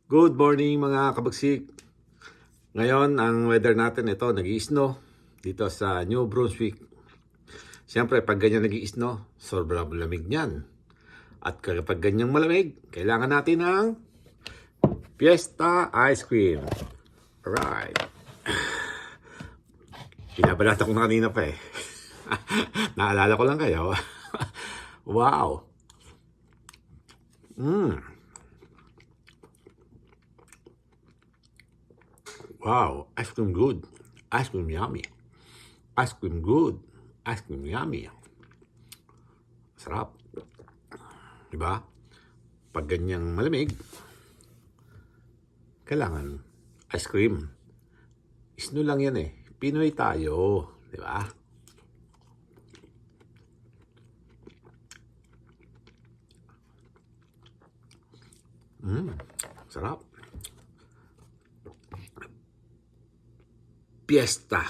Good morning mga kabagsik. Ngayon, ang weather natin ito, nag-i-snow dito sa New Brunswick. Siyempre, pag ganyan nag-i-snow, sobrang lamig niyan. At kapag ganyang malamig, kailangan natin ng Fiesta Ice Cream. Alright. Pinabalata ko na kanina pa eh. Naalala ko lang kayo. Wow. Wow, ice cream good. Ice cream yummy. Ice cream good. Ice cream yummy. Sarap. Diba? Pag ganyang malamig, kailangan ice cream. Snow lang yan eh. Pinoy tayo. Diba? Sarap. Fiesta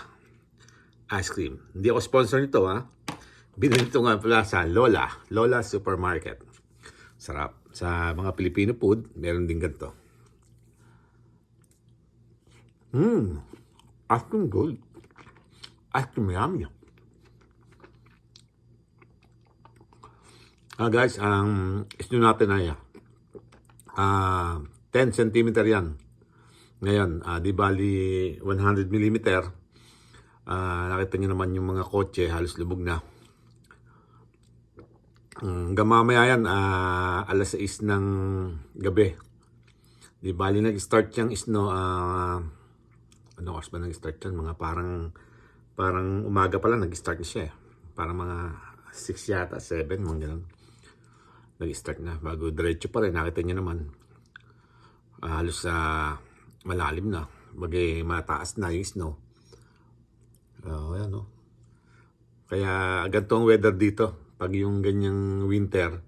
Ice Cream. Hindi ako sponsor nito ha. Binili ito nga pala sa Lola Supermarket. Sarap. Sa mga Filipino food, meron din ganito. Ice cream good. Ice cream yummy. Guys, ang snow natin ay 10 cm yan. Ngayon, di bali 100 mm. Nakita nyo naman yung mga kotse, halos lubog na. Hanggang mamaya yan, alas 6 ng gabi. Di bali nag-start yung snow, ano oras ba nag-start yan? Mga parang umaga pa lang nag-start na siya eh. Parang mga 6 yata, 7, mga ganun. Nag-start na, bago diretso pa rin, nakita nyo naman. Halos malalim na. Bagay mataas na yung snow. Ayan, no? Kaya ganito ang weather dito. Pag yung ganyang winter,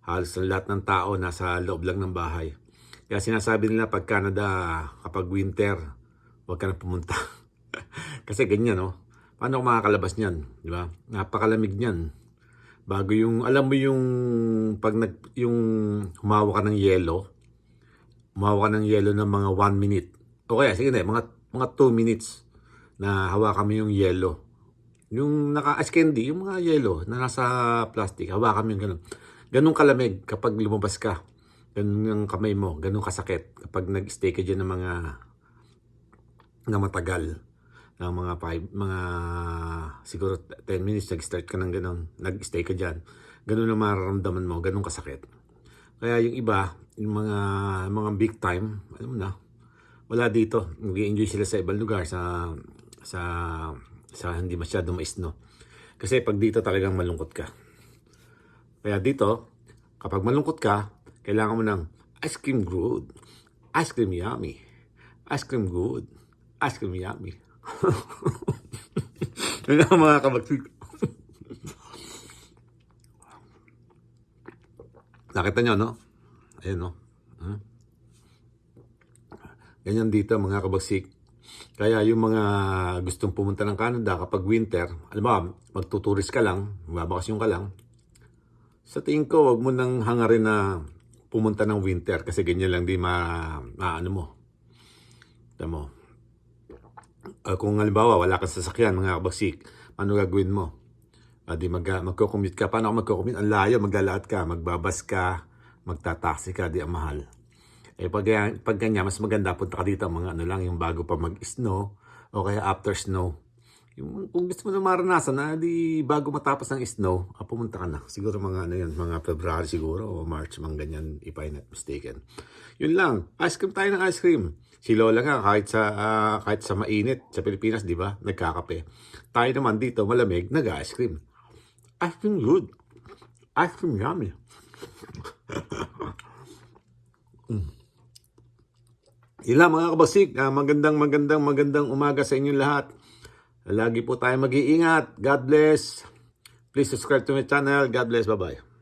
halos lahat ng tao nasa loob lang ng bahay. Kaya sinasabi nila pag Canada, kapag winter, huwag ka na pumunta. Kasi ganyan, no? Paano kung makakalabas niyan? Di ba? Napakalamig niyan. Bago yung, alam mo yung, yung humawa ka ng yelo, ng mga 1 minute. O kaya, sige na, mga 2 minutes na hawakan mo yung yelo. Yung naka-ice candy, yung mga yelo na nasa plastic, hawakan mo yung ganun. Ganun kalamig kapag lumabas ka. Ganun yung kamay mo, ganun kasakit. Kapag nag-stay ka dyan ng mga na matagal, ng mga siguro 10 minutes, nag-start ka ng ganun, nag-stay ka dyan. Ganun ang mararamdaman mo, ganun kasakit. Kaya yung iba, yung mga big time, alam mo na, wala dito. Nag-enjoy sila sa ibang lugar, sa hindi masyadong mais-no. Kasi pag dito talagang malungkot ka. Kaya dito, kapag malungkot ka, kailangan mo ng ice cream good, ice cream yummy, ice cream good, ice cream yummy. Yun ang mga kabagsik. Nakita nyo, no? Ayan, no? Ganyan dito, mga kabagsik. Kaya yung mga gustong pumunta ng Canada kapag winter, alam mo, magtuturist ka lang, magbabakasyon ka lang, sa tingin ko, wag mo nang hangarin na pumunta ng winter kasi ganyan lang di ano mo. Alam mo, kung halimbawa wala kang sasakyan, mga kabagsik, ano gagawin mo? Di magko-commute ka. Paano ako magko-commute? Ang layo, maglalaat ka, magbabas ka, magtataksi ka, di ang mahal. Pag ganyan, mas maganda punta ka dito mga ano lang, yung bago pa mag-snow o kaya after snow. Kung gusto mo na maranasan na, di bago matapos ng snow, pumunta ka na. Siguro mga ano yan, mga February siguro o March, mga ganyan, if I'm not mistaken. Yun lang, ice cream tayo ng ice cream. Si Lola nga, kahit sa mainit, sa Pilipinas, di ba, nagkakape. Tayo naman dito, malamig, nag-ice cream. Ice cream good. Ice cream yummy. Yun lang mga kabasik, magandang umaga sa inyong lahat. Lagi po tayo mag-iingat. God bless. Please subscribe to my channel. God bless. Bye-bye.